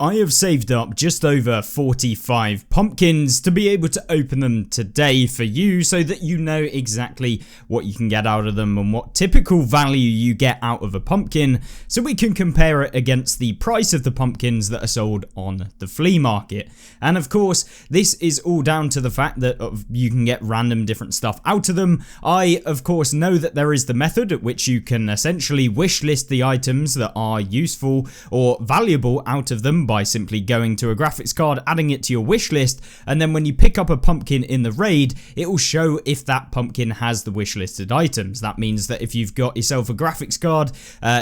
I have saved up just over 45 pumpkins to be able to open them today for you so that you know exactly what you can get out of them and what typical value you get out of a pumpkin, so we can compare it against the price of the pumpkins that are sold on the flea market. And of course, this is all down to the fact that you can get random different stuff out of them. I, of course, know that there is the method at which you can essentially wishlist the items that are useful or valuable out of them by simply going to a graphics card, adding it to your wish list, and then when you pick up a pumpkin in the raid, it will show if that pumpkin has the wishlisted items. That means that if you've got yourself a graphics card,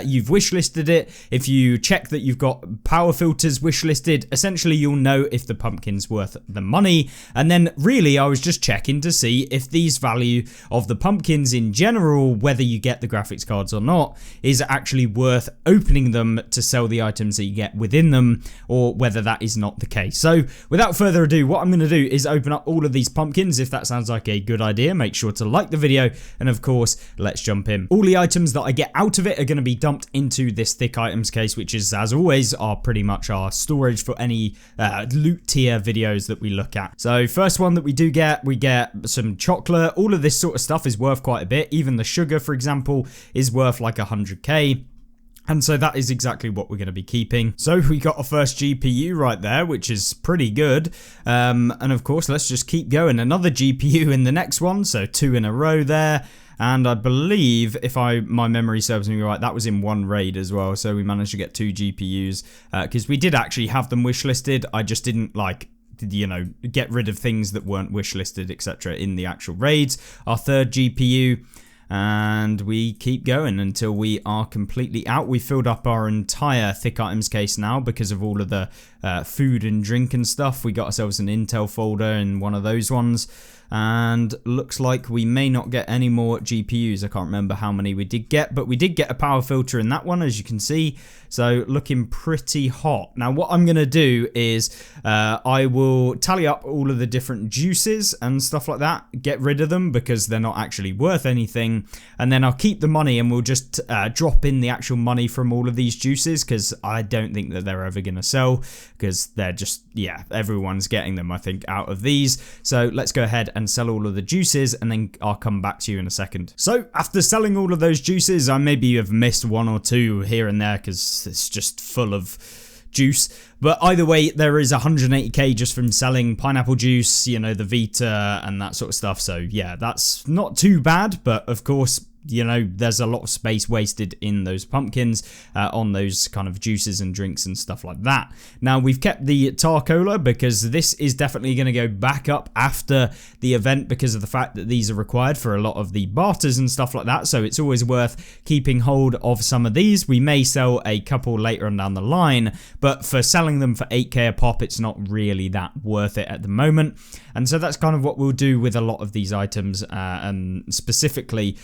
you've wishlisted it. If you check that you've got power filters wishlisted, essentially you'll know if the pumpkin's worth the money. And then really I was just checking to see if these value of the pumpkins in general, whether you get the graphics cards or not, is actually worth opening them to sell the items that you get within them, or whether that is not the case. So without further ado, what I'm going to do is open up all of these pumpkins. If that sounds like a good idea, make sure to like the video, and of course, let's jump in. All the items that I get out of it are going to be dumped into this thick items case, which is, as always, are pretty much our storage for any loot tier videos that we look at. So first one that we get some chocolate. All of this sort of stuff is worth quite a bit. Even the sugar, for example, is worth like 100k. And so that is exactly what we're going to be keeping. So we got our first GPU right there, which is pretty good. And of course, let's just keep going. Another GPU in the next one. So 2 in a row there. And I believe, if my memory serves me right, that was in one raid as well. So we managed to get 2 GPUs because we did actually have them wishlisted. I just didn't get rid of things that weren't wishlisted, etc. in the actual raids. Our third GPU. And we keep going until we are completely out. We filled up our entire thick items case now because of all of the food and drink and stuff. We got ourselves an Intel folder in one of those ones. And looks like we may not get any more GPUs. I can't remember how many we did get, but we did get a power filter in that one, as you can see. So looking pretty hot. Now what I'm going to do is I will tally up all of the different juices and stuff like that. Get rid of them because they're not actually worth anything. And then I'll keep the money and we'll just drop in the actual money from all of these juices, because I don't think that they're ever going to sell, because they're just, yeah, everyone's getting them, I think, out of these. So let's go ahead and sell all of the juices, and then I'll come back to you in a second. So after selling all of those juices, I maybe have missed 1 or 2 here and there because it's just full of juice. But either way, there is 180k just from selling pineapple juice, you know, the Vita and that sort of stuff. So yeah, that's not too bad, but of course, you know, there's a lot of space wasted in those pumpkins on those kind of juices and drinks and stuff like that. Now, we've kept the Tarcola because this is definitely going to go back up after the event because of the fact that these are required for a lot of the barters and stuff like that. So it's always worth keeping hold of some of these. We may sell a couple later on down the line, but for selling them for 8k a pop, it's not really that worth it at the moment. And so that's kind of what we'll do with a lot of these items, and specifically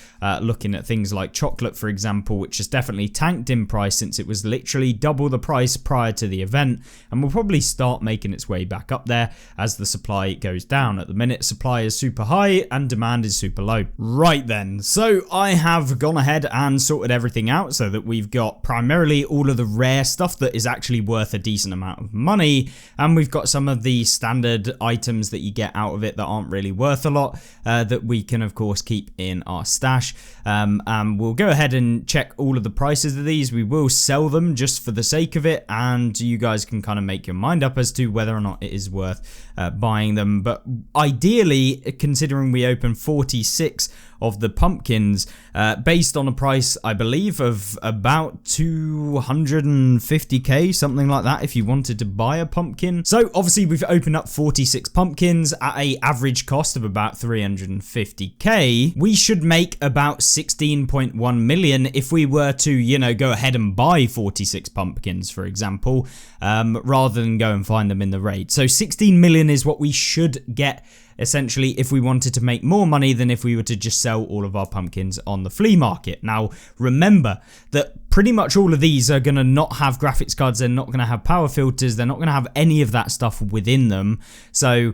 looking at things like chocolate, for example, which has definitely tanked in price since it was literally double the price prior to the event, and will probably start making its way back up there as the supply goes down. At the minute, supply is super high and demand is super low. Right then, so I have gone ahead and sorted everything out so that we've got primarily all of the rare stuff that is actually worth a decent amount of money, and we've got some of the standard items that you get out of it that aren't really worth a lot, that we can of course keep in our stash. We'll go ahead and check all of the prices of these. We will sell them just for the sake of it, and you guys can kind of make your mind up as to whether or not it is worth buying them. But ideally, considering we open 46 of the pumpkins, based on a price, I believe, of about 250k, something like that, if you wanted to buy a pumpkin. So obviously we've opened up 46 pumpkins at a average cost of about 350k. We should make about 16.1 million if we were to, you know, go ahead and buy 46 pumpkins, for example, rather than go and find them in the raid. So 16 million is what we should get essentially if we wanted to make more money than if we were to just sell all of our pumpkins on the flea market. Now, remember that pretty much all of these are going to not have graphics cards, they're not going to have power filters, they're not going to have any of that stuff within them. So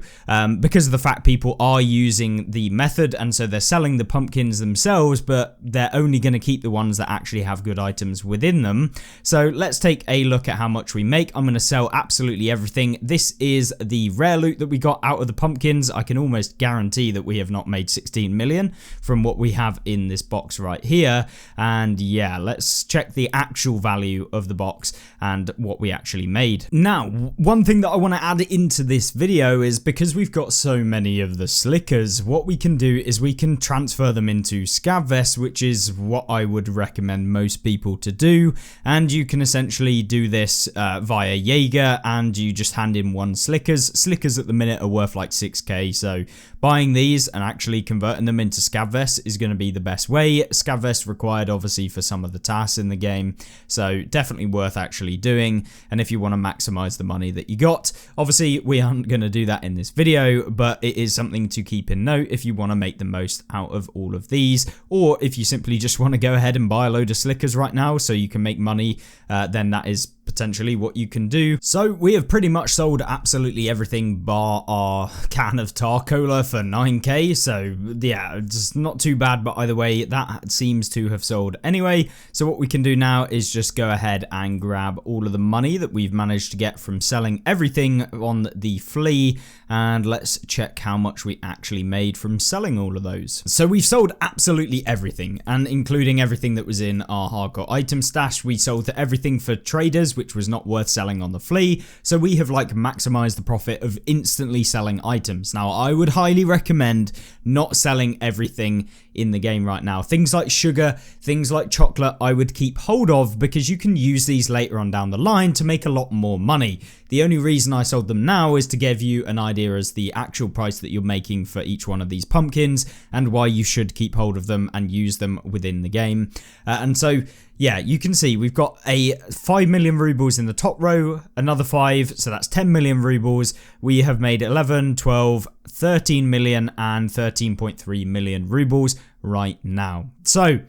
because of the fact people are using the method, and so they're selling the pumpkins themselves, but they're only going to keep the ones that actually have good items within them. So let's take a look at how much we make. I'm going to sell absolutely everything. This is the rare loot that we got out of the pumpkins. I can almost guarantee that we have not made 16 million from what we have in this box right here. And yeah, let's check the actual value of the box and what we actually made. Now, one thing that I want to add into this video is because we've got so many of the slickers, what we can do is we can transfer them into scav vests, which is what I would recommend most people to do. And you can essentially do this via Jaeger, and you just hand in one slickers. Slickers at the minute are worth like 6k, so buying these and actually converting them into scav vests is going to be the best way. Scav vests required obviously for some of the tasks in the game, so definitely worth actually doing. And if you want to maximize the money that you got, obviously we aren't going to do that in this video, but it is something to keep in note if you want to make the most out of all of these, or if you simply just want to go ahead and buy a load of slickers right now so you can make money, then that is potentially what you can do. So we have pretty much sold absolutely everything bar our can of tar cola for 9k, so yeah, it's not too bad, but either way that seems to have sold anyway. So what we can do now is just go ahead and grab all of the money that we've managed to get from selling everything on the flea, and let's check how much we actually made from selling all of those. So we've sold absolutely everything, and including everything that was in our hardcore item stash. We sold everything for traders, which was not worth selling on the flea, so we have like maximized the profit of instantly selling items. Now, I would highly recommend not selling everything in the game right now. Things like sugar, things like chocolate, I would keep hold of, because you can use these later on down the line to make a lot more money. The only reason I sold them now is to give you an idea as the actual price that you're making for each one of these pumpkins, and why you should keep hold of them and use them within the game. And so yeah, you can see we've got a 5 million rubles in the top row, another 5, so that's 10 million rubles. We have made 11, 12, 13 million and 13.3 million rubles right now. So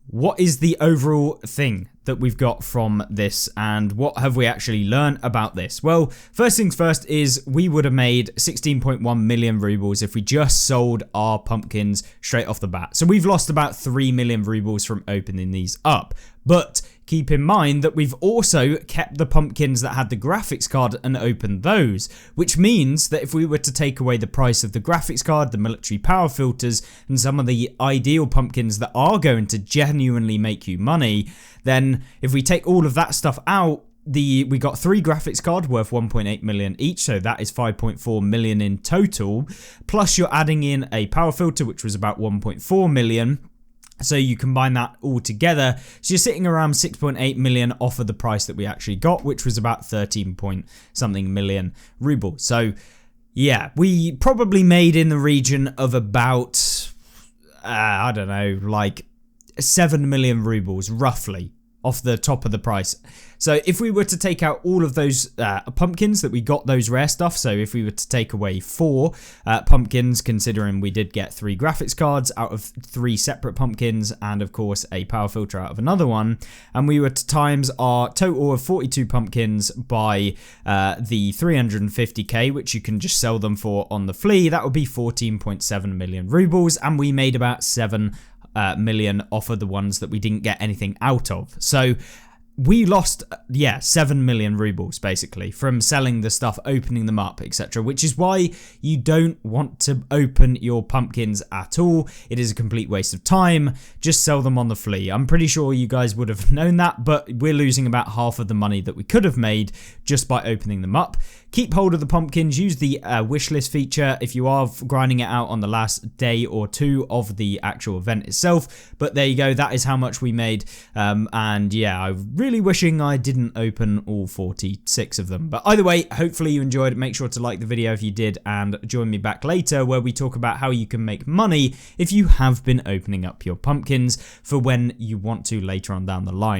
what is the overall thing that we've got from this, and what have we actually learned about this? Well, first things first is we would have made 16.1 million rubles if we just sold our pumpkins straight off the bat. So we've lost about 3 million rubles from opening these up. But keep in mind that we've also kept the pumpkins that had the graphics card and opened those, which means that if we were to take away the price of the graphics card, the military power filters, and some of the ideal pumpkins that are going to genuinely make you money, then if we take all of that stuff out, we got 3 graphics cards worth 1.8 million each, so that is 5.4 million in total, plus you're adding in a power filter which was about 1.4 million. So you combine that all together, so you're sitting around 6.8 million off of the price that we actually got, which was about 13 point something million rubles. So yeah, we probably made in the region of about, I don't know, like 7 million rubles roughly off the top of the price. So if we were to take out all of those pumpkins that we got, those rare stuff, so if we were to take away 4 pumpkins, considering we did get 3 graphics cards out of 3 separate pumpkins, and of course a power filter out of another one, and we were to times our total of 42 pumpkins by the 350k, which you can just sell them for on the flea, that would be 14.7 million rubles, and we made about 7 million off of the ones that we didn't get anything out of. So we lost, 7 million rubles basically from selling the stuff, opening them up, etc. Which is why you don't want to open your pumpkins at all. It is a complete waste of time. Just sell them on the flea. I'm pretty sure you guys would have known that, but we're losing about half of the money that we could have made just by opening them up. Keep hold of the pumpkins. Use the wishlist feature if you are grinding it out on the last day or 2 of the actual event itself. But there you go. That is how much we made. And yeah, I'm really wishing I didn't open all 46 of them. But either way, hopefully you enjoyed it. Make sure to like the video if you did, and join me back later where we talk about how you can make money if you have been opening up your pumpkins for when you want to later on down the line.